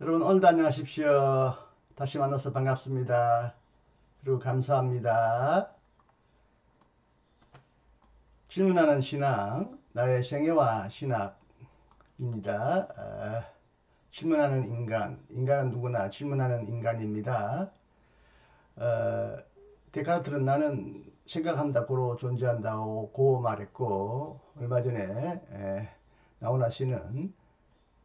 여러분 오늘도 안녕하십시오. 다시 만나서 반갑습니다. 그리고 감사합니다. 질문하는 신앙, 나의 생애와 신학입니다. 질문하는 인간은 누구나 질문하는 인간입니다. 어, 데카르트는 나는 생각한다, 고로 존재한다고 고 말했고, 얼마 전에 나훈아 씨는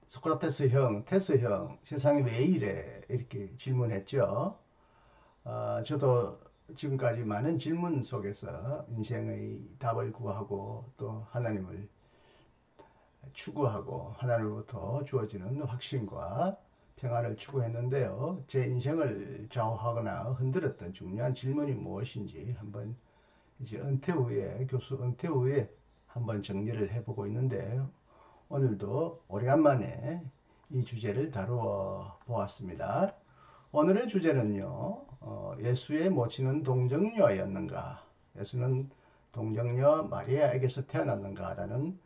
소크라테스 형, 테스 형, 세상이 왜 이래? 이렇게 질문했죠. 저도 지금까지 많은 질문 속에서 인생의 답을 구하고 또 하나님을 추구하고 하나님으로부터 주어지는 확신과 평안을 추구했는데요. 제 인생을 좌우하거나 흔들었던 중요한 질문이 무엇인지 한번 이제 교수 은퇴 후에 한번 정리를 해보고 있는데요. 오늘도 오래간만에 이 주제를 다루어 보았습니다. 오늘의 주제는요, 예수의 모친은 동정녀였는가? 예수는 동정녀 마리아에게서 태어났는가라는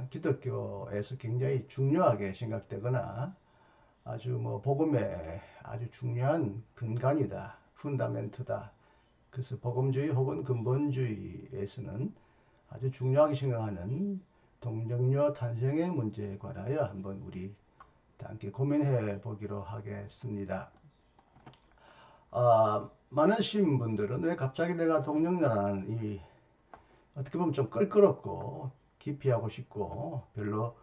기독교에서 굉장히 중요하게 생각되거나 아주 복음의 아주 중요한 근간이다, 푼다멘트다. 그래서 복음주의 혹은 근본주의에서는 아주 중요하게 생각하는 동정녀 탄생의 문제에 관하여 한번 우리 함께 고민해 보기로 하겠습니다. 많은 시민분들은 왜 갑자기 내가 동정녀라는 이 어떻게 보면 좀 껄끄럽고 기피하고 싶고 별로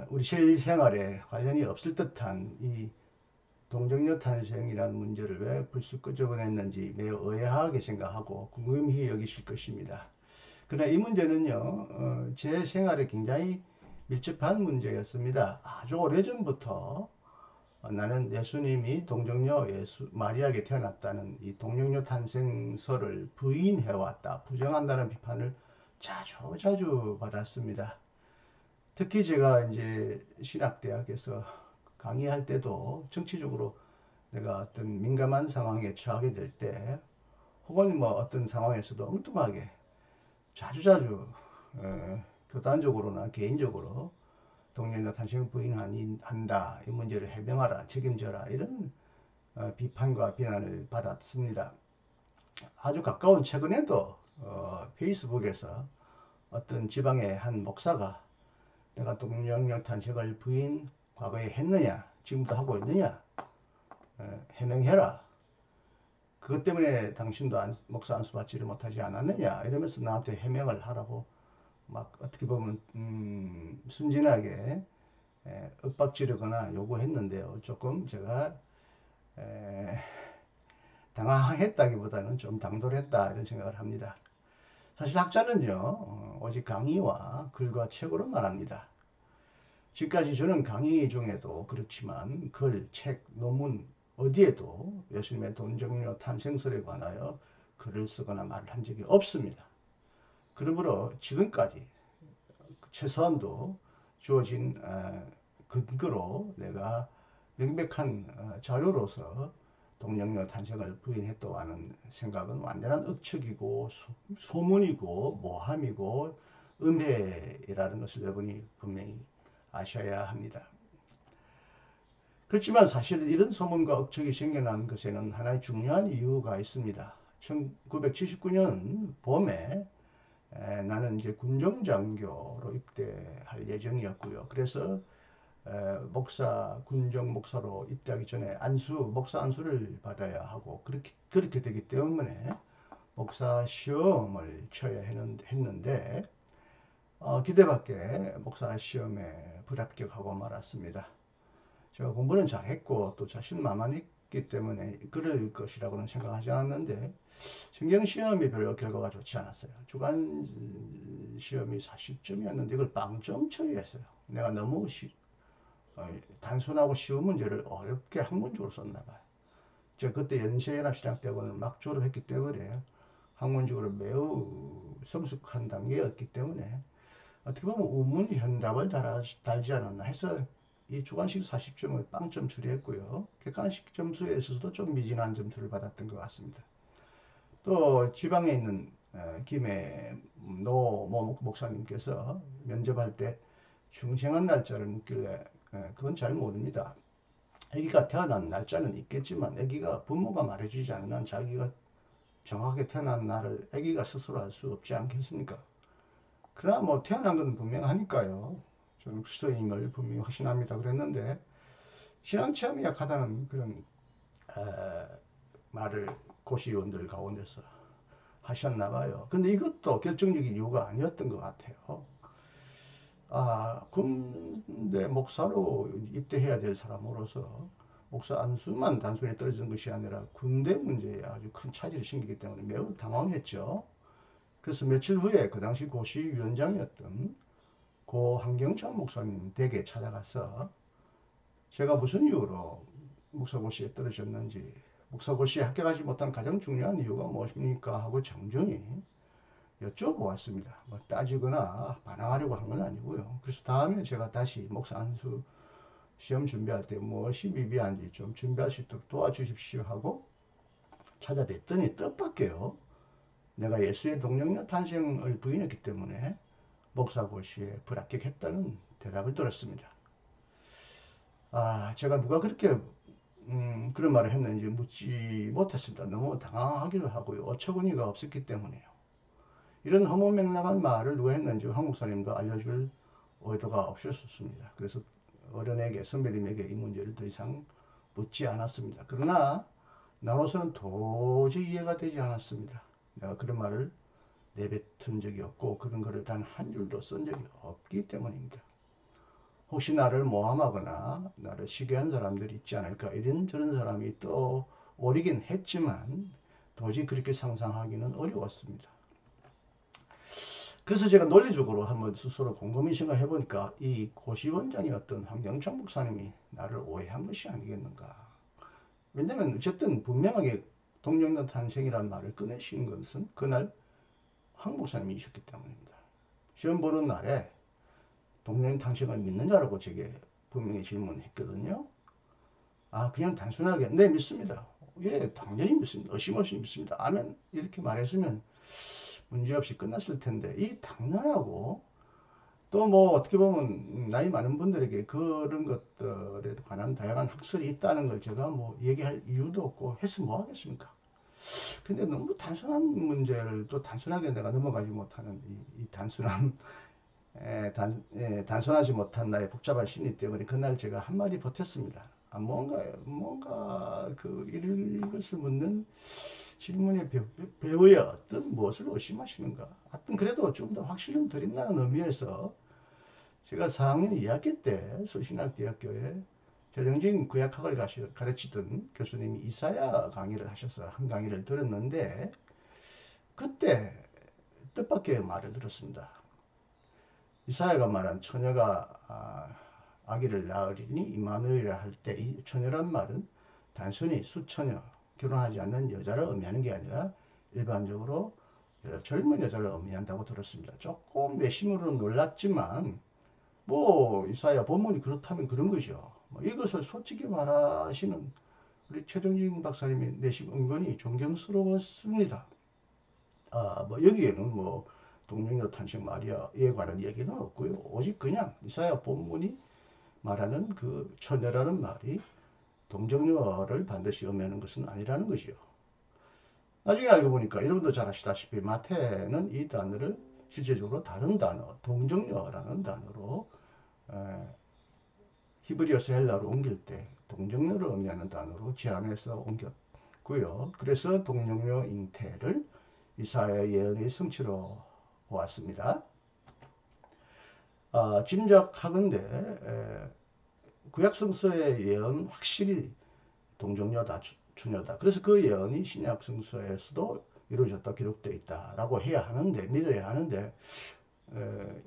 우리 실생활에 관련이 없을 듯한 이 동정녀 탄생이라는 문제를 왜 불쑥 끄집어냈는지 매우 의아하게 생각하고 궁금히 여기실 것입니다. 그러나 이 문제는요, 제 생활에 굉장히 밀접한 문제였습니다. 아주 오래전부터 나는 예수님이 동정녀 마리아에게 태어났다는 이 동정녀 탄생설을 부인해왔다, 부정한다는 비판을 자주 받았습니다. 특히 제가 이제 신학대학에서 강의할 때도 정치적으로 내가 어떤 민감한 상황에 처하게 될 때, 혹은 어떤 상황에서도 엉뚱하게 자주자주 교단적으로나 개인적으로 동료나 탄생 부인한다, 이 문제를 해명하라, 책임져라, 이런 비판과 비난을 받았습니다. 아주 가까운 최근에도 페이스북에서 어떤 지방의 한 목사가 내가 동정녀 탄생을 부인 과거에 했느냐, 지금도 하고 있느냐, 해명해라. 그것 때문에 당신도 목사 안수 받지를 못하지 않았느냐, 이러면서 나한테 해명을 하라고 막 어떻게 보면 순진하게 윽박지르거나 요구했는데요. 조금 제가 당황했다기보다는 좀 당돌했다, 이런 생각을 합니다. 사실 학자는요, 오직 강의와 글과 책으로 말합니다. 지금까지 저는 강의 중에도 그렇지만 글, 책, 논문 어디에도 예수님의 동정녀 탄생설에 관하여 글을 쓰거나 말을 한 적이 없습니다. 그러므로 지금까지 최소한도 주어진 근거로 내가 명백한 자료로서 동정녀 탄생을 부인했다고 하는 생각은 완전한 억측이고 소문이고 모함이고 음해라는 것을 여러분이 분명히 아셔야 합니다. 그렇지만 사실 이런 소문과 억측이 생겨난 것에는 하나의 중요한 이유가 있습니다. 1979년 봄에 나는 이제 군정장교로 입대할 예정이었고요. 그래서 군정 목사로 입대하기 전에 목사 안수를 받아야 하고 그렇게 되기 때문에 목사 시험을 쳐야 했는데 기대밖에 목사 시험에 불합격하고 말았습니다. 제가 공부는 잘했고 또 자신만만했기 때문에 그럴 것이라고는 생각하지 않았는데 성경 시험이 별로 결과가 좋지 않았어요. 주간 시험이 40점이었는데 이걸 빵점 처리했어요. 내가 너무 단순하고 쉬운 문제를 어렵게 학문적으로 썼나 봐요. 제가 그때 연세연합신학대학원을 막 졸업했기 때문에 학문적으로 매우 성숙한 단계였기 때문에 어떻게 보면 우문현답을 달지 않았나 해서 이 주관식 40점을 빵점 처리했고요. 객관식 점수에 있어서도 좀 미진한 점수를 받았던 것 같습니다. 또 지방에 있는 김해 노 목사님께서 면접할 때 중생한 날짜를 묻길래 그건 잘 모릅니다. 아기가 태어난 날짜는 있겠지만 아기가 부모가 말해주지 않는 한 자기가 정확하게 태어난 날을 아기가 스스로 알 수 없지 않겠습니까? 그러나 뭐 태어난 건 분명하니까요. 저는 그리스도임을 분명히 확신합니다. 그랬는데 신앙 체험이 약하다는 그런 말을 고시의원들 가운데서 하셨나 봐요. 근데 이것도 결정적인 이유가 아니었던 것 같아요. 군대 목사로 입대해야 될 사람으로서 목사 안수만 단순히 떨어지는 것이 아니라 군대 문제에 아주 큰 차질이 생기기 때문에 매우 당황했죠. 그래서 며칠 후에 그 당시 고시위원장이었던 고 한경찬 목사님 댁에 찾아가서 제가 무슨 이유로 목사고시에 떨어졌는지, 목사고시에 합격하지 못한 가장 중요한 이유가 무엇입니까? 하고 정중히 여쭤보았습니다. 뭐 따지거나 반항하려고 한 건 아니고요. 그래서 다음에 제가 다시 목사 안수 시험 준비할 때 무엇이 미비한지 좀 준비할 수 있도록 도와주십시오 하고 찾아뵀더니 뜻밖에요. 내가 예수의 동력녀 탄생을 부인했기 때문에 목사고시에 불합격했다는 대답을 들었습니다. 제가 누가 그렇게 그런 말을 했는지 묻지 못했습니다. 너무 당황하기도 하고요. 어처구니가 없었기 때문에요. 이런 허무맹랑한 말을 누가 했는지 한국 사람도 알려줄 의도가 없었습니다. 그래서 어른에게, 선배님에게 이 문제를 더 이상 묻지 않았습니다. 그러나 나로서는 도저히 이해가 되지 않았습니다. 내가 그런 말을 내뱉은 적이 없고 그런 글을 단 한 줄도 쓴 적이 없기 때문입니다. 혹시 나를 모함하거나 나를 시기한 사람들이 있지 않을까 이런저런 사람이 떠오르긴 했지만 도저히 그렇게 상상하기는 어려웠습니다. 그래서 제가 논리적으로 한번 스스로 곰곰이 생각해 보니까 이 고시원장이었던 황경찬 목사님이 나를 오해한 것이 아니겠는가. 왜냐하면 어쨌든 분명하게 동정단 탄생이라는 말을 꺼내신 것은 그날 황 목사님이셨기 때문입니다. 시험 보는 날에 동정단 탄생을 믿는다라고 제게 분명히 질문했거든요. 그냥 단순하게 네 믿습니다. 예, 당연히 믿습니다. 의심없이 믿습니다. 아멘 이렇게 말했으면 문제없이 끝났을 텐데 이 당연하고 또 뭐 어떻게 보면 나이 많은 분들에게 그런 것들에 관한 다양한 학설이 있다는 걸 제가 뭐 얘기할 이유도 없고 해서 뭐 하겠습니까? 근데 너무 단순한 문제를 또 단순하게 내가 넘어가지 못하는 이 단순한 단순하지 못한 나의 복잡한 심리 때문에 그날 제가 한마디 보탰습니다. 뭔가 이것을 묻는 질문의 배우야 어떤 무엇을 의심하시는가? 하여튼 그래도 좀 더 확실히 드린다는 의미에서 제가 4학년 2학기 때 서신학대학교에 최정진 구약학을 가르치던 교수님이 이사야 강의를 하셔서 한 강의를 들었는데 그때 뜻밖의 말을 들었습니다. 이사야가 말한 처녀가 아기를 낳으리니 이마누엘이라 할 때 이 처녀란 말은 단순히 수처녀, 결혼하지 않는 여자를 의미하는 게 아니라 일반적으로 젊은 여자를 의미한다고 들었습니다. 조금 내심으로 놀랐지만 뭐 이사야 본문이 그렇다면 그런 거죠. 이것을 솔직히 말하시는 우리 최정진 박사님의 내심 은근히 존경스러웠습니다. 뭐 여기에는 뭐 동정녀 탄생 마리아에 관한 얘기는 없고요. 오직 그냥 이사야 본문이 말하는 그 처녀라는 말이 동정녀를 반드시 의미하는 것은 아니라는 것이요. 나중에 알고 보니까 여러분도 잘 아시다시피 마태는 이 단어를 실제적으로 다른 단어, 동정녀라는 단어로 히브리어서 헬라로 옮길 때 동정녀를 의미하는 단어로 제안해서 옮겼고요. 그래서 동정녀 잉태를 이사야의 예언의 성취로 보았습니다. 짐작하건대 구약성서의 예언 확실히 동정녀다, 처녀다. 그래서 그 예언이 신약성서에서도 이루어졌다 기록되어 있다라고 해야 하는데 믿어야 하는데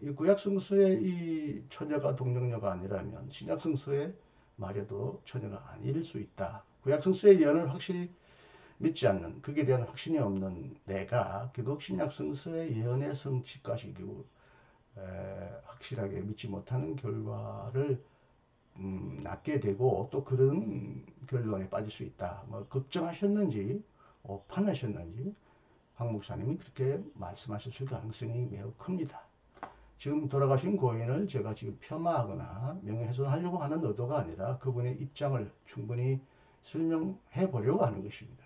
이 구약성서의 이 처녀가 동정녀가 아니라면 신약성서의 마리아도 처녀가 아닐 수 있다. 구약성서의 예언을 확실히 믿지 않는 그에 대한 확신이 없는 내가 결국 신약성서의 예언의 성취까지 결국 확실하게 믿지 못하는 결과를 낳게 되고 또 그런 결론에 빠질 수 있다. 뭐 걱정하셨는지 오판하셨는지 황 목사님이 그렇게 말씀하셨을 가능성이 매우 큽니다. 지금 돌아가신 고인을 제가 지금 폄하하거나 명예훼손하려고 하는 의도가 아니라 그분의 입장을 충분히 설명해 보려고 하는 것입니다.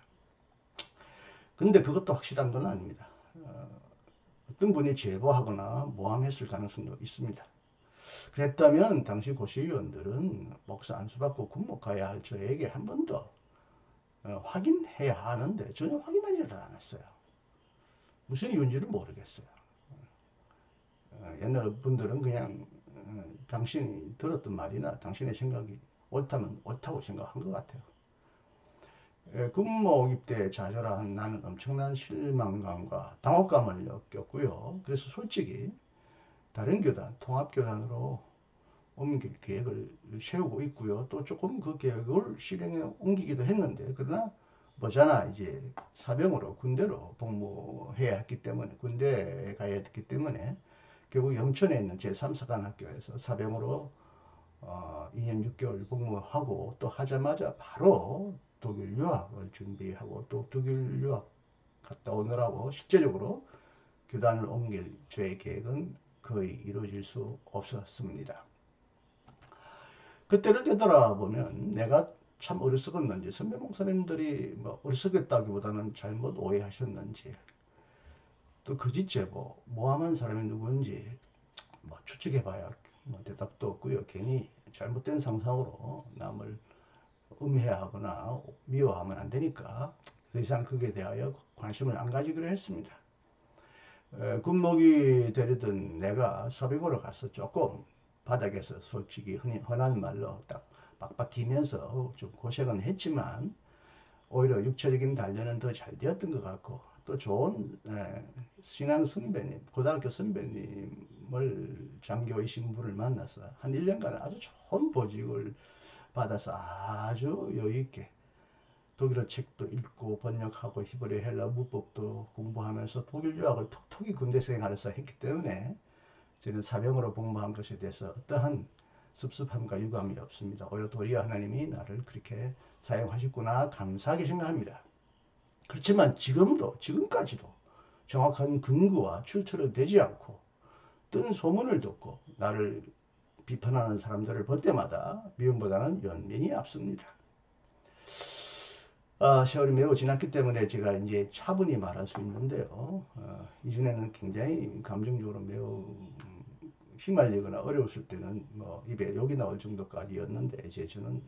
근데 그것도 확실한 건 아닙니다. 어떤 분이 제보하거나 모함했을 가능성도 있습니다. 그랬다면 당시 고시위원들은 목사 안수받고 군목가야 할 저에게 한 번 더 확인해야 하는데 전혀 확인하지를 않았어요. 무슨 이유인지를 모르겠어요. 옛날 분들은 그냥 당신이 들었던 말이나 당신의 생각이 옳다면 옳다고 생각한 것 같아요. 군목 입대에 좌절한 나는 엄청난 실망감과 당혹감을 느꼈고요. 그래서 솔직히 다른 교단, 통합교단으로 옮길 계획을 세우고 있고요. 또 조금 그 계획을 실행에 옮기기도 했는데, 그러나 뭐잖아, 이제 사병으로 군대로 복무해야 했기 때문에, 군대에 가야 했기 때문에 결국 영천에 있는 제3사관학교에서 사병으로 2년 6개월 복무하고 또 하자마자 바로 독일 유학을 준비하고 또 독일 유학 갔다 오느라고 실제적으로 교단을 옮길 저의 계획은 거의 이루어질 수 없었습니다. 그때를 되돌아보면 내가 참 어리석었는지, 선배 목사님들이 뭐 어리석었다기보다는 잘못 오해하셨는지, 또 거짓 제보, 모함한 사람이 누구인지 뭐 추측해봐야 뭐 대답도 없고요. 괜히 잘못된 상상으로 남을 음해하거나 미워하면 안 되니까 더 이상 그에 대하여 관심을 안 가지기로 했습니다. 군목이 되려던 내가 서빙으로 가서 조금 바닥에서 솔직히 흔한 말로 딱 빡빡 기면서 좀 고생은 했지만 오히려 육체적인 단련은 더 잘 되었던 것 같고, 또 좋은 신앙 선배님, 고등학교 선배님을 장교이신 분을 만나서 한 1년간 아주 좋은 보직을 받아서 아주 여유있게 독일어 책도 읽고 번역하고 히브리 헬라 문법도 공부하면서 독일 유학을 톡톡히 군대 생활에서 했기 때문에 저는 사병으로 복무한 것에 대해서 어떠한 섭섭함과 유감이 없습니다. 오히려 도리어 하나님이 나를 그렇게 사용하셨구나 감사하게 생각합니다. 그렇지만 지금까지도 정확한 근거와 출처를 대지 않고 뜬 소문을 듣고 나를 비판하는 사람들을 볼 때마다 미움보다는 연민이 앞섭니다. 세월이 매우 지났기 때문에 제가 이제 차분히 말할 수 있는데요. 이전에는 굉장히 감정적으로 매우 휘말리거나 어려웠을 때는 뭐 입에 욕이 나올 정도까지였는데 이제 저는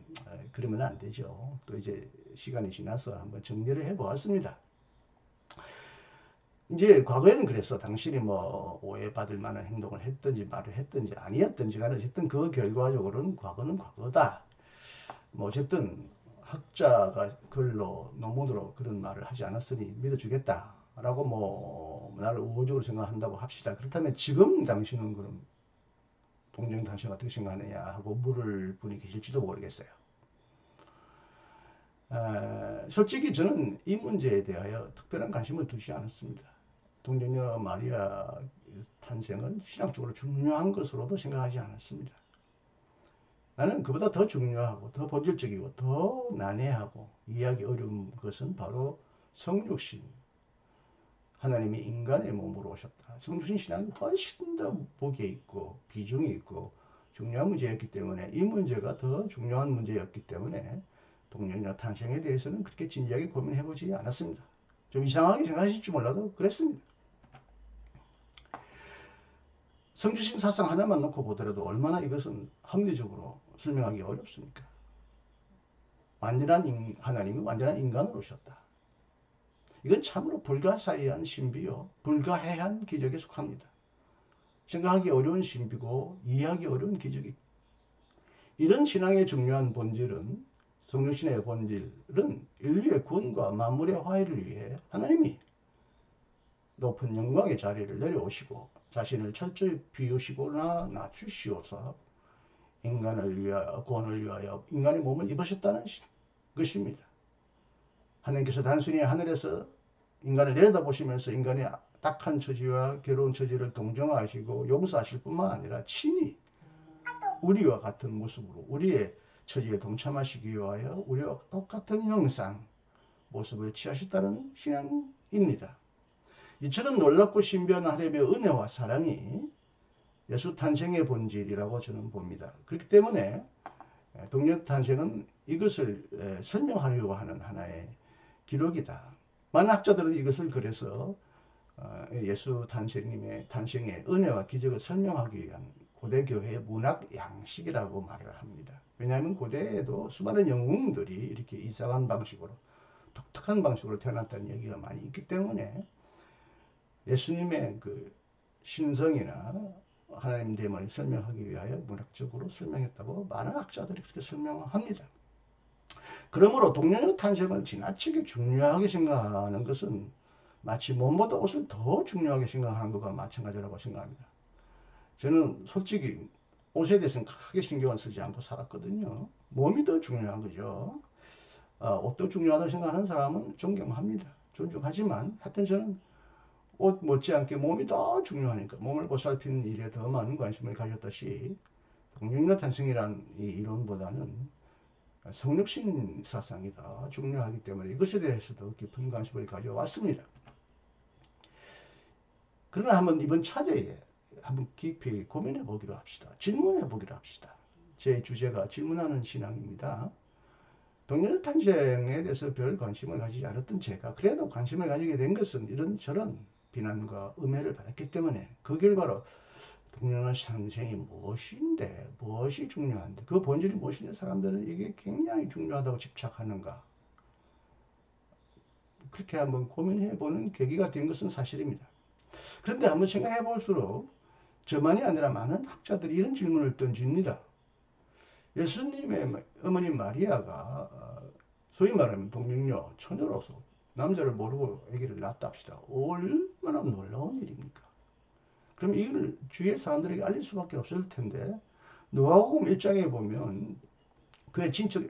그러면 안 되죠. 또 이제 시간이 지나서 한번 정리를 해보았습니다. 이제 과거에는 그랬어. 당신이 뭐 오해받을 만한 행동을 했든지 말을 했든지 아니었든지 간에 어쨌든 그 결과적으로는 과거는 과거다. 뭐 어쨌든 학자가 글로 논문으로 그런 말을 하지 않았으니 믿어주겠다 라고 뭐 나를 우호적으로 생각한다고 합시다. 그렇다면 지금 당신은 그럼 동정 당신 어떻게 생각하느냐 하고 물을 분이 계실지도 모르겠어요. 솔직히 저는 이 문제에 대하여 특별한 관심을 두지 않았습니다. 동정녀 마리아 탄생은 신학적으로 중요한 것으로도 생각하지 않았습니다. 나는 그보다 더 중요하고 더 본질적이고 더 난해하고 이해하기 어려운 것은 바로 성육신, 하나님이 인간의 몸으로 오셨다. 성육신 신앙이 훨씬 더 무게 있고 비중이 있고 중요한 문제였기 때문에, 이 문제가 더 중요한 문제였기 때문에 동정녀 탄생에 대해서는 그렇게 진지하게 고민해보지 않았습니다. 좀 이상하게 생각하실지 몰라도 그랬습니다. 성주신 사상 하나만 놓고 보더라도 얼마나 이것은 합리적으로 설명하기 어렵습니까? 완전한 하나님이 완전한 인간으로 오셨다. 이건 참으로 불가사의한 신비요, 불가해한 기적에 속합니다. 생각하기 어려운 신비고 이해하기 어려운 기적이. 이런 신앙의 중요한 본질은, 성령신의 본질은 인류의 구원과 만물의 화해를 위해 하나님이 높은 영광의 자리를 내려오시고 자신을 철저히 비우시거나 낮추시어서 인간을 위하여, 구원을 위하여 인간의 몸을 입으셨다는 것입니다. 하나님께서 단순히 하늘에서 인간을 내려다보시면서 인간의 딱한 처지와 괴로운 처지를 동정하시고 용서하실 뿐만 아니라 친히 우리와 같은 모습으로 우리의 처지에 동참하시기 위하여 우리와 똑같은 형상, 모습을 취하셨다는 신앙입니다. 이처럼 놀랍고 신비한 하나님의 은혜와 사랑이 예수 탄생의 본질이라고 저는 봅니다. 그렇기 때문에 동력 탄생은 이것을 설명하려고 하는 하나의 기록이다. 많은 학자들은 이것을 그래서 예수 탄생님의 탄생의 은혜와 기적을 설명하기 위한 고대 교회의 문학 양식이라고 말을 합니다. 왜냐하면 고대에도 수많은 영웅들이 이렇게 이상한 방식으로 독특한 방식으로 태어났다는 얘기가 많이 있기 때문에 예수님의 그 신성이나 하나님 됨을 설명하기 위하여 문학적으로 설명했다고 많은 학자들이 그렇게 설명합니다. 그러므로 동년의 탄생을 지나치게 중요하게 생각하는 것은 마치 몸보다 옷을 더 중요하게 생각하는 것과 마찬가지라고 생각합니다. 저는 솔직히 옷에 대해서는 크게 신경을 쓰지 않고 살았거든요. 몸이 더 중요한 거죠. 옷도 중요하다고 생각하는 사람은 존경합니다. 존중하지만 하여튼 저는 옷 못지않게 몸이 더 중요하니까 몸을 보살피는 일에 더 많은 관심을 가졌듯이 동력의 탄생이라는 이 이론보다는 성육신 사상이 더 중요하기 때문에 이것에 대해서도 깊은 관심을 가져왔습니다. 그러나 한번 이번 차제에 한번 깊이 고민해 보기로 합시다. 질문해 보기로 합시다. 제 주제가 질문하는 신앙입니다. 동력 탄생에 대해서 별 관심을 가지지 않았던 제가 그래도 관심을 가지게 된 것은 이런저런 비난과 음해를 받았기 때문에 그 결과로 동력의 탄생이 무엇인데 무엇이 중요한데 그 본질이 무엇인데 사람들은 이게 굉장히 중요하다고 집착하는가 그렇게 한번 고민해 보는 계기가 된 것은 사실입니다. 그런데 한번 생각해 볼수록 저만이 아니라 많은 학자들이 이런 질문을 던집니다. 예수님의 어머니 마리아가 소위 말하면 동정녀, 처녀로서 남자를 모르고 아기를 낳았다 합시다. 얼마나 놀라운 일입니까? 그럼 이걸 주위의 사람들에게 알릴 수밖에 없을 텐데 누가복음 1장에 보면 그의 친척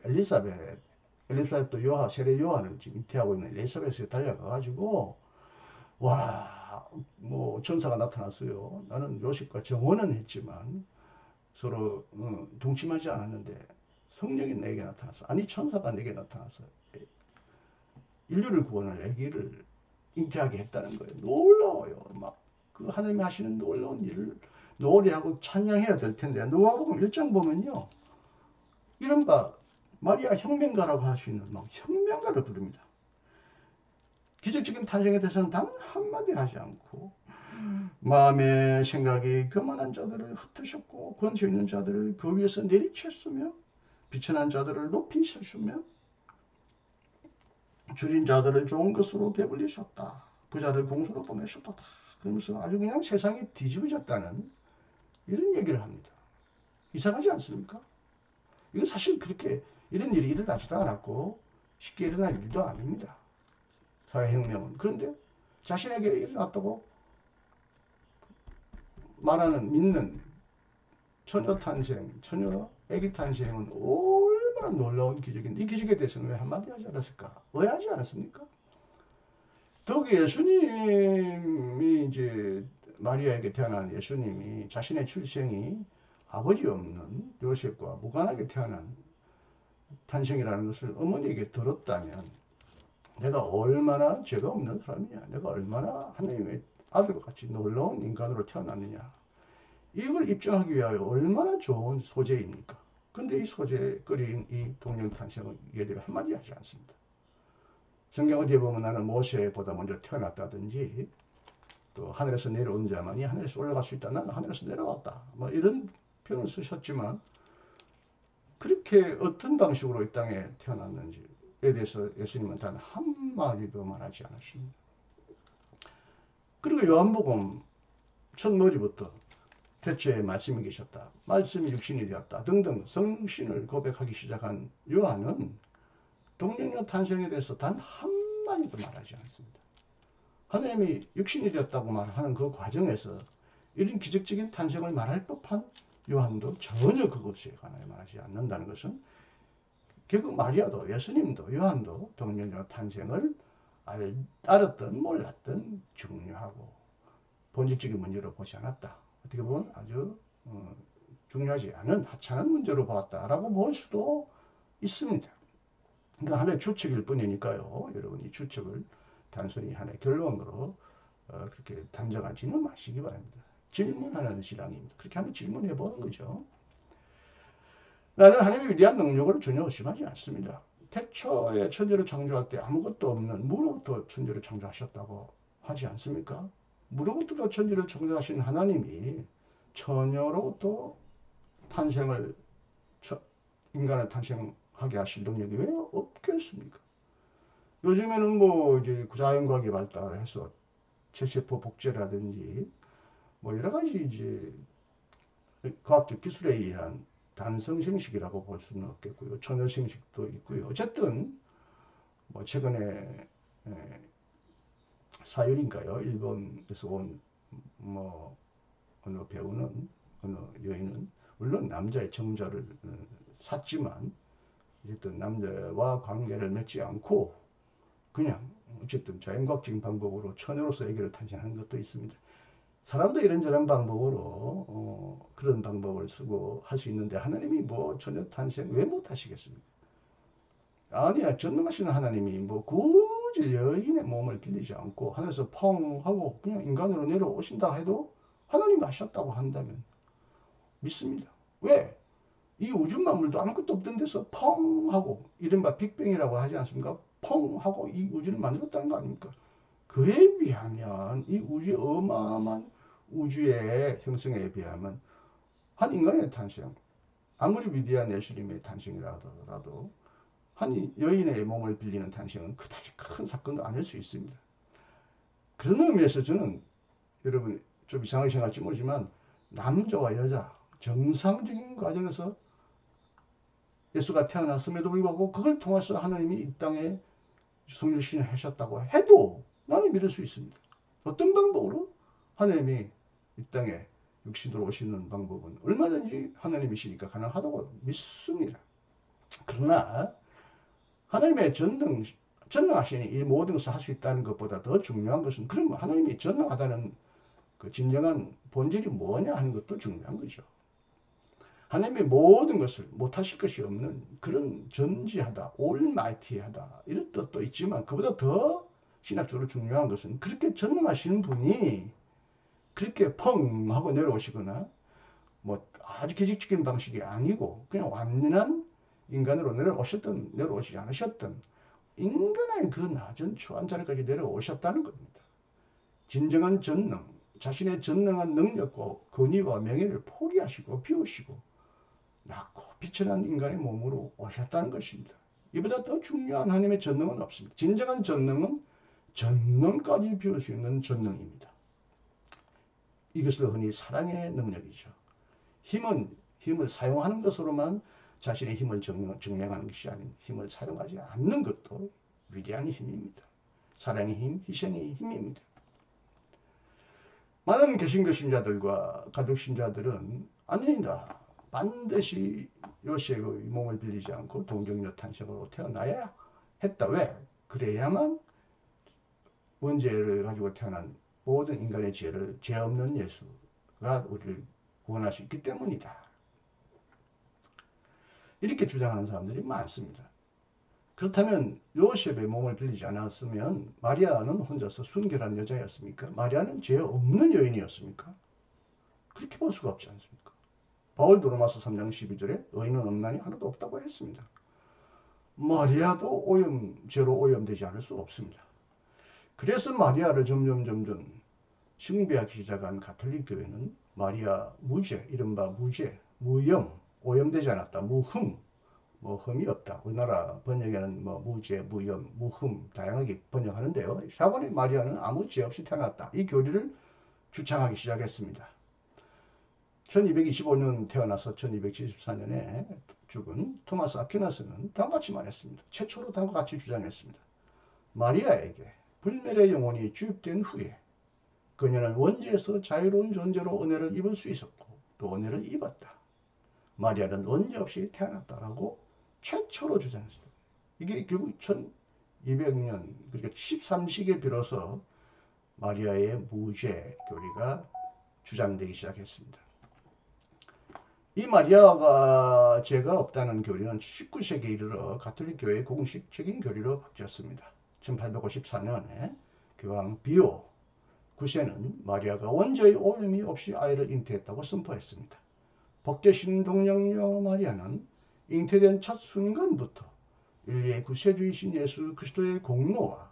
엘리사벳도 요한, 세례 요한을 지금 잉태하고 있는 엘리사벳에 달려가가지고 와, 뭐 전사가 나타났어요. 나는 요셉과 정혼은 했지만 서로 동침하지 않았는데 성령이 내게 나타났어. 아니 천사가 내게 나타나서 인류를 구원할 아기를 잉태하게 했다는 거예요. 놀라워요. 막 그 하나님이 하시는 놀라운 일을 노래하고 찬양해야 될 텐데 누가복음 1장 보면요. 이른바 마리아 혁명가라고 할 수 있는 막 혁명가를 부릅니다. 기적적인 탄생에 대해서는 단 한마디 하지 않고 마음의 생각이 교만한 자들을 흩으셨고 권세 있는 자들을 그 위에서 내리쳤으며 비천한 자들을 높이 세우며 줄인 자들을 좋은 것으로 배불리셨다. 부자를 공수로 보내셨다. 그러면서 아주 그냥 세상이 뒤집어졌다는 이런 얘기를 합니다. 이상하지 않습니까? 이거 사실 그렇게 이런 일이 일어나지도 않았고 쉽게 일어날 일도 아닙니다. 사회혁명은. 그런데 자신에게 일어났다고 말하는 믿는 처녀 탄생, 처녀 아기 탄생은 얼마나 놀라운 기적인데 이 기적에 대해서는 왜 한마디 하지 않았을까? 의아하지 않았습니까? 더욱이 예수님이 이제 마리아에게 태어난 예수님이 자신의 출생이 아버지 없는 요셉과 무관하게 태어난 탄생이라는 것을 어머니에게 들었다면 내가 얼마나 죄가 없는 사람이냐, 내가 얼마나 하나님의 아들과 같이 놀라운 인간으로 태어났느냐, 이걸 입증하기 위하여 얼마나 좋은 소재입니까? 근데 이 소재거리인 이 동령 탄생은 얘들이 한마디 하지 않습니다. 성경 어디에 보면 나는 모세보다 먼저 태어났다든지 또 하늘에서 내려온 자만이 하늘에서 올라갈 수 있다. 나는 하늘에서 내려왔다. 뭐 이런 표현을 쓰셨지만 그렇게 어떤 방식으로 이 땅에 태어났는지에 대해서 예수님은 단 한마디도 말하지 않으십니다. 그리고 요한복음 첫 머리부터 태초에 말씀이 계셨다. 말씀이 육신이 되었다. 등등 성신을 고백하기 시작한 요한은 동정녀 탄생에 대해서 단 한마디도 말하지 않습니다. 하나님이 육신이 되었다고 말하는 그 과정에서 이런 기적적인 탄생을 말할 법한 요한도 전혀 그것에 관하여 말하지 않는다는 것은 결국 마리아도 예수님도 요한도 동정녀 탄생을 알았든 몰랐든 중요하고 본질적인 문제로 보지 않았다. 어떻게 보면 아주 중요하지 않은 하찮은 문제로 봤다라고 볼 수도 있습니다. 그러니까 하나의 추측일 뿐이니까요. 여러분 이 추측을 단순히 하나의 결론으로 그렇게 단정하지는 마시기 바랍니다. 질문하는 신앙입니다. 그렇게 한번 질문해 보는 거죠. 나는 하나님의 위대한 능력을 전혀 의심하지 않습니다. 태초에 천지를 창조할 때 아무것도 없는 무로부터 천지를 창조하셨다고 하지 않습니까? 무로부터 천지를 창조하신 하나님이 처녀로부터 탄생을 인간을 탄생하게 하실 능력이 왜 없겠습니까? 요즘에는 뭐 이제 자연과학이 발달해서 체세포 복제라든지 뭐 여러 가지 이제 과학적 기술에 의한 단성 생식이라고 볼 수는 없겠고요. 천연 생식도 있고요. 어쨌든 뭐 최근에 사유리인가요? 일본에서 온 뭐 어느 배우는 어느 여인은 물론 남자의 정자를 샀지만 어쨌든 남자와 관계를 맺지 않고 그냥 어쨌든 자연과학적인 방법으로 처녀로서 아기를 탄생하는 것도 있습니다. 사람도 이런저런 방법으로 그런 방법을 쓰고 할 수 있는데 하나님이 뭐 처녀 탄생 왜 못 하시겠습니까? 아니야, 전능하신 하나님이 뭐 굳이 여인의 몸을 빌리지 않고 하늘에서 펑 하고 그냥 인간으로 내려오신다 해도 하나님이 하셨다고 한다면 믿습니다. 왜? 이 우주 만물도 아무것도 없던 데서 펑 하고 이른바 빅뱅이라고 하지 않습니까? 펑 하고 이 우주를 만들었다는 거 아닙니까? 그에 비하면 이 우주의 어마어마한 우주의 형성에 비하면 한 인간의 탄생, 아무리 위대한 예수님의 탄생이라 하더라도 한 여인의 몸을 빌리는 탄생은 그다지 큰 사건도 아닐 수 있습니다. 그런 의미에서 저는 여러분 좀 이상하게 생각할지 모르지만 남자와 여자 정상적인 과정에서 예수가 태어났음에도 불구하고 그걸 통해서 하나님이 이 땅에 성육신을 하셨다고 해도 나는 믿을 수 있습니다. 어떤 방법으로? 하나님이 이 땅에 육신으로 오시는 방법은 얼마든지 하나님이시니까 가능하다고 믿습니다. 그러나 하나님의 전능하시니 이 모든 것을 할 수 있다는 것보다 더 중요한 것은 그럼 하나님이 전능하다는 그 진정한 본질이 뭐냐 하는 것도 중요한 거죠. 하나님의 모든 것을 못하실 것이 없는 그런 전지하다, 올마이티하다 이런 뜻도 있지만 그보다 더 신학적으로 중요한 것은 그렇게 전능하신 분이 그렇게 펑 하고 내려오시거나 뭐 아주 기적적인 방식이 아니고 그냥 완전한 인간으로 내려오셨든 내려오시지 않으셨든 인간의 그 낮은 추한 자리까지 내려오셨다는 겁니다. 진정한 전능, 자신의 전능한 능력과 권위와 명예를 포기하시고 비우시고 낮고 비천한 인간의 몸으로 오셨다는 것입니다. 이보다 더 중요한 하나님의 전능은 없습니다. 진정한 전능은 전능까지 비울 수 있는 전능입니다. 이것을 흔히 사랑의 능력이죠. 힘을 사용하는 것으로만 자신의 힘을 증명하는 것이 아닌 힘을 사용하지 않는 것도 위대한 힘입니다. 사랑의 힘, 희생의 힘입니다. 많은 개신교 신자들과 가족 신자들은 아니다. 반드시 요셉의 몸을 빌리지 않고 동정녀 탄생으로 태어나야 했다. 왜? 그래야만 원죄를 가지고 태어난 모든 인간의 죄를 죄 없는 예수가 우리를 구원할 수 있기 때문이다. 이렇게 주장하는 사람들이 많습니다. 그렇다면 요셉의 몸을 빌리지 않았으면 마리아는 혼자서 순결한 여자였습니까? 마리아는 죄 없는 여인이었습니까? 그렇게 볼 수가 없지 않습니까? 바울도 로마서 3장 12절에 의인은 없나니 하나도 없다고 했습니다. 마리아도 죄로 오염되지 않을 수 없습니다. 그래서 마리아를 점점 숭배하기 시작한 가톨릭 교회는 마리아 무죄, 이른바 무죄, 무염, 오염되지 않았다, 무흠, 뭐 흠이 없다. 우리나라 번역에는 뭐 무죄, 무염, 무흠 다양하게 번역하는데요. 사관의 마리아는 아무 죄 없이 태어났다. 이 교리를 주창하기 시작했습니다. 1225년 태어나서 1274년에 죽은 토마스 아퀴나스는 다음과 같이 말했습니다. 최초로 다음과 같이 주장했습니다. 마리아에게 불멸의 영혼이 주입된 후에 그녀는 원죄에서 자유로운 존재로 은혜를 입을 수 있었고 또 은혜를 입었다. 마리아는 원죄 없이 태어났다라고 최초로 주장했습니다. 이게 결국 1200년 그러니까 13세기에 비로소 마리아의 무죄 교리가 주장되기 시작했습니다. 이 마리아가 죄가 없다는 교리는 19세기에 이르러 가톨릭 교회의 공식적인 교리로 바뀌었습니다. 1854년에 교황 비오 구세는 마리아가 원죄의 오염이 없이 아이를 잉태했다고 선포했습니다. 복되신 동정녀 마리아는 잉태된 첫 순간부터 인류의 구세주이신 예수 그리스도의 공로와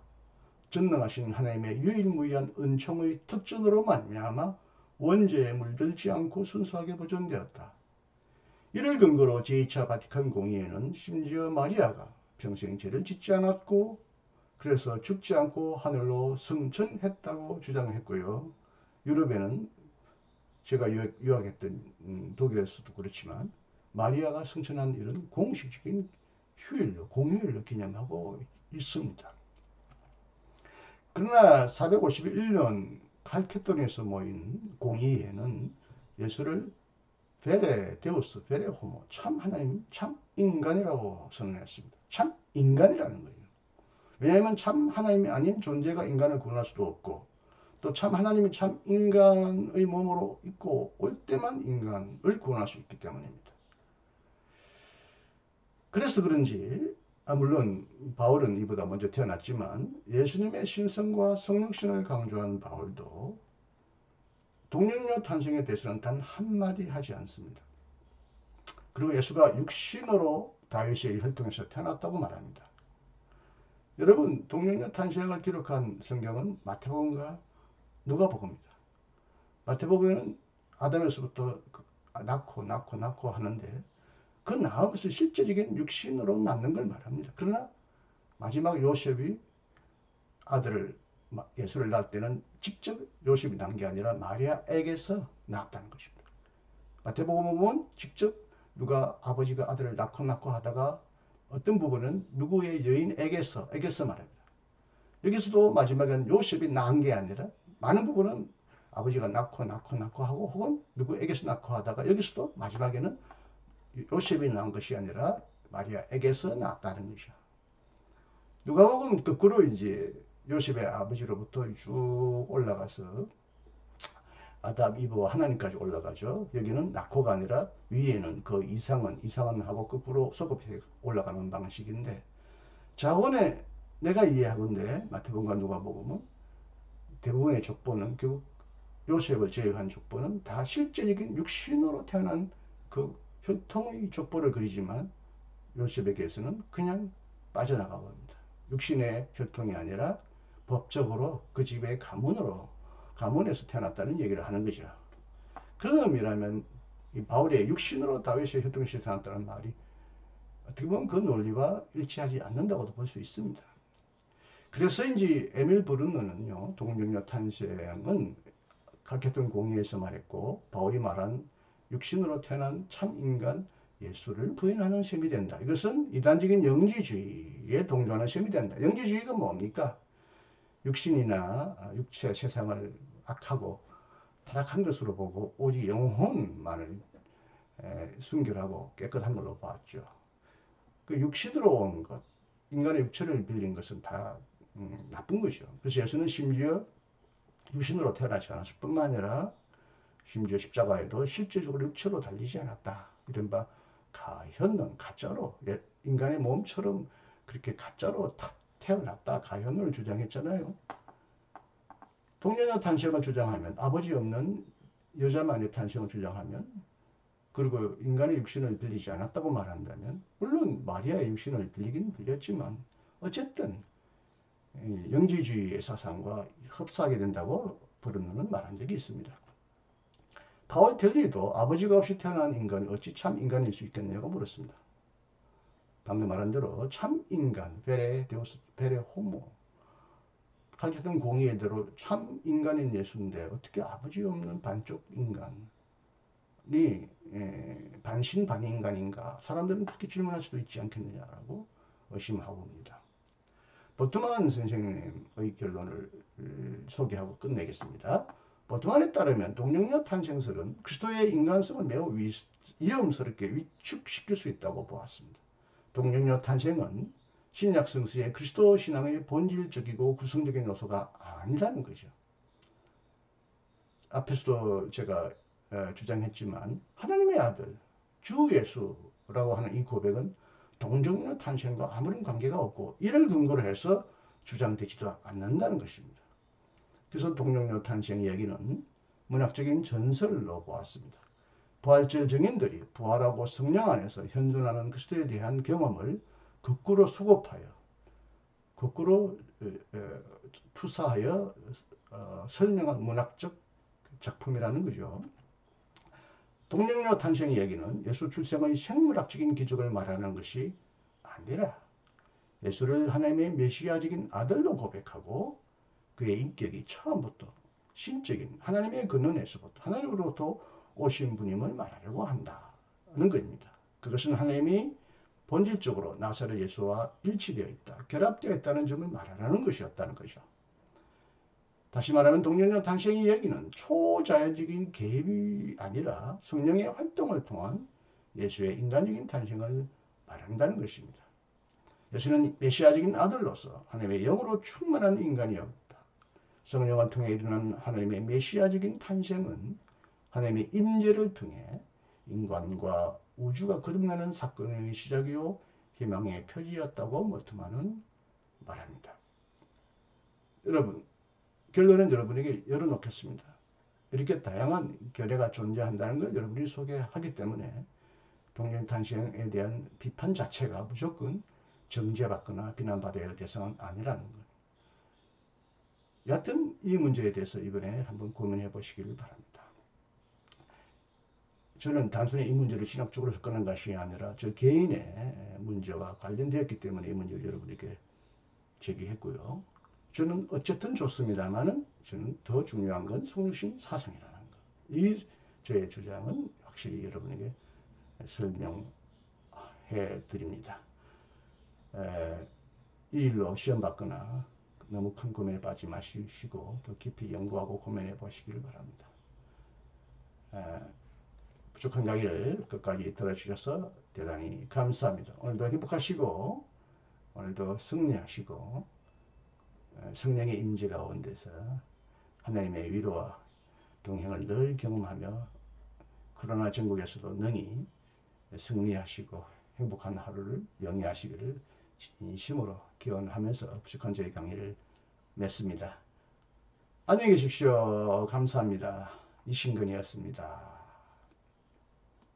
전능하신 하나님의 유일무이한 은총의 특전으로 말미암아 원죄에 물들지 않고 순수하게 보존되었다. 이를 근거로 제2차 바티칸 공의회는 심지어 마리아가 평생 죄를 짓지 않았고 그래서 죽지 않고 하늘로 승천했다고 주장했고요. 유럽에는 제가 유학했던 독일에서도 그렇지만 마리아가 승천한 일은 공식적인 휴일로, 공휴일로 기념하고 있습니다. 그러나 451년 칼케돈에서 모인 공의회는 예수를 베레 데우스, 베레 호모, 참 하나님, 참 인간이라고 선언했습니다. 참 인간이라는 거예요. 왜냐하면 참 하나님이 아닌 존재가 인간을 구원할 수도 없고 또 참 하나님이 참 인간의 몸으로 있고 올 때만 인간을 구원할 수 있기 때문입니다. 그래서 그런지 물론 바울은 이보다 먼저 태어났지만 예수님의 신성과 성육신을 강조한 바울도 동정녀 탄생에 대해서는 단 한마디 하지 않습니다. 그리고 예수가 육신으로 다윗의 혈통에서 태어났다고 말합니다. 여러분, 동정녀 탄생을 기록한 성경은 마태복음과 누가복음입니다. 마태복음에는 아담에서부터 낳고 하는데 그 낳은 것을 실제적인 육신으로 낳는 걸 말합니다. 그러나 마지막 요셉이 아들을 예수를 낳을 때는 직접 요셉이 낳은 게 아니라 마리아에게서 낳았다는 것입니다. 마태복음은 보면 직접 누가 아버지가 아들을 낳고 하다가 어떤 부분은 누구의 여인에게서 말합니다. 여기서도 마지막에는 요셉이 낳은 게 아니라 많은 부분은 아버지가 낳고 하고 혹은 누구에게서 낳고 하다가 여기서도 마지막에는 요셉이 낳은 것이 아니라 마리아에게서 낳았다는 것이야. 누가복음 거꾸로 이제 요셉의 아버지로부터 쭉 올라가서 아담, 이브와 하나님까지 올라가죠. 여기는 낳고가 아니라 위에는 그 이상은 하고 거꾸로 소급해 올라가는 방식인데 자원에 내가 이해하건대 마태복음과 누가복음은 대부분의 족보는 결국 요셉을 제외한 족보는 다 실제적인 육신으로 태어난 그 혈통의 족보를 그리지만 요셉에게서는 그냥 빠져나가고 합니다. 육신의 혈통이 아니라 법적으로 그 집의 가문에서 태어났다는 얘기를 하는 거죠. 그런 의미라면 이 바울의 육신으로 다윗의 혈통에서 태어났다는 말이 어떻게 보면 그 논리와 일치하지 않는다고도 볼 수 있습니다. 그래서인지 에밀 브룬너는요, 동정녀 탄생은 칼케돈 공의에서 말했고 바울이 말한 육신으로 태어난 참 인간 예수를 부인하는 셈이 된다. 이것은 이단적인 영지주의에 동조하는 셈이 된다. 영지주의가 뭡니까? 육신이나 육체 세상을 악하고 타락한 것으로 보고 오직 영혼만을 순결하고 깨끗한 걸로 봤죠. 그 육신으로 온 것, 인간의 육체를 빌린 것은 다 나쁜 것이죠. 그래서 예수는 심지어 육신으로 태어나지 않았을 뿐만 아니라 심지어 십자가에도 실제적으로 육체로 달리지 않았다. 이른바 가현은 가짜로 인간의 몸처럼 그렇게 가짜로 태어났다. 가현을 주장했잖아요. 동정녀 탄생을 주장하면 아버지 없는 여자만의 탄생을 주장하면 그리고 인간의 육신을 빌리지 않았다고 말한다면 물론 마리아의 육신을 빌리긴 빌렸지만 어쨌든 영지주의의 사상과 흡사하게 된다고 브룬너는 말한 적이 있습니다. 파월 텔리도 아버지가 없이 태어난 인간이 어찌 참 인간일 수 있겠냐고 물었습니다. 방금 말한 대로 참 인간, 베레 데우스, 베레 호모 칼케돈 공의대로 참 인간인 예수인데 어떻게 아버지 없는 반쪽 인간이 반신반인간인가? 사람들은 그렇게 질문할 수도 있지 않겠느냐라고 의심하고 옵니다. 보트만 선생님의 결론을 소개하고 끝내겠습니다. 보트만에 따르면 동정녀 탄생설은 그리스도의 인간성을 매우 위험스럽게 위축시킬 수 있다고 보았습니다. 동정녀 탄생은 신약 성서의 그리스도 신앙의 본질적이고 구성적인 요소가 아니라는 거죠. 앞에서도 제가 주장했지만 하나님의 아들 주 예수라고 하는 이 고백은 동정녀 탄생과 아무런 관계가 없고 이를 근거로 해서 주장되지도 않는다는 것입니다. 그래서 동력녀 탄생 얘기는 문학적인 전설로 보았습니다. 부활절 증인들이 부활하고 성령 안에서 현존하는 그리스도에 대한 경험을 거꾸로 수급하여 거꾸로 투사하여 설명한 문학적 작품이라는 거죠. 동력녀 탄생 얘기는 예수 출생의 생물학적인 기적을 말하는 것이 아니라 예수를 하나님의 메시아적인 아들로 고백하고 그의 인격이 처음부터 신적인 하나님의 근원에서부터 하나님으로부터 오신 분임을 말하려고 한다는 것입니다. 그것은 하나님이 본질적으로 나사렛 예수와 일치되어 있다, 결합되어 있다는 점을 말하는 것이었다는 거죠. 다시 말하면 동력녀 탄생의 얘기는 초자연적인 개입이 아니라 성령의 활동을 통한 예수의 인간적인 탄생을 말한다는 것입니다. 예수는 메시아적인 아들로서 하나님의 영으로 충만한 인간이었다. 성령을 통해 일어난 하나님의 메시아적인 탄생은 하나님의 임재를 통해 인간과 우주가 거듭나는 사건의 시작이요 희망의 표지였다고 모트만은 말합니다. 여러분, 결론은 여러분에게 열어놓겠습니다. 이렇게 다양한 결례가 존재한다는 걸 여러분이 소개하기 때문에 동력 탄생에 대한 비판 자체가 무조건 정죄받거나 비난받아야 할 대상은 아니라는 것. 여하튼 이 문제에 대해서 이번에 한번 고민해 보시길 바랍니다. 저는 단순히 이 문제를 신학적으로 접근한 것이 아니라 저 개인의 문제와 관련되었기 때문에 이 문제를 여러분에게 제기했고요. 저는 어쨌든 좋습니다만은 저는 더 중요한 건 속류신 사상이라는 것. 이 저의 주장은 확실히 여러분에게 설명해 드립니다. 이 일로 시험 받거나 너무 큰 고민에 빠지지 마시고 더 깊이 연구하고 고민해 보시기를 바랍니다. 부족한 강의를 끝까지 들어주셔서 대단히 감사합니다. 오늘도 행복하시고 오늘도 승리하시고 성령의 임재 가운데서 하나님의 위로와 동행을 늘 경험하며 코로나 전국에서도 능히 승리하시고 행복한 하루를 영위하시기를 진심으로 기원하면서 부족한 저희 강의를 맺습니다. 안녕히 계십시오. 감사합니다. 이신근이었습니다.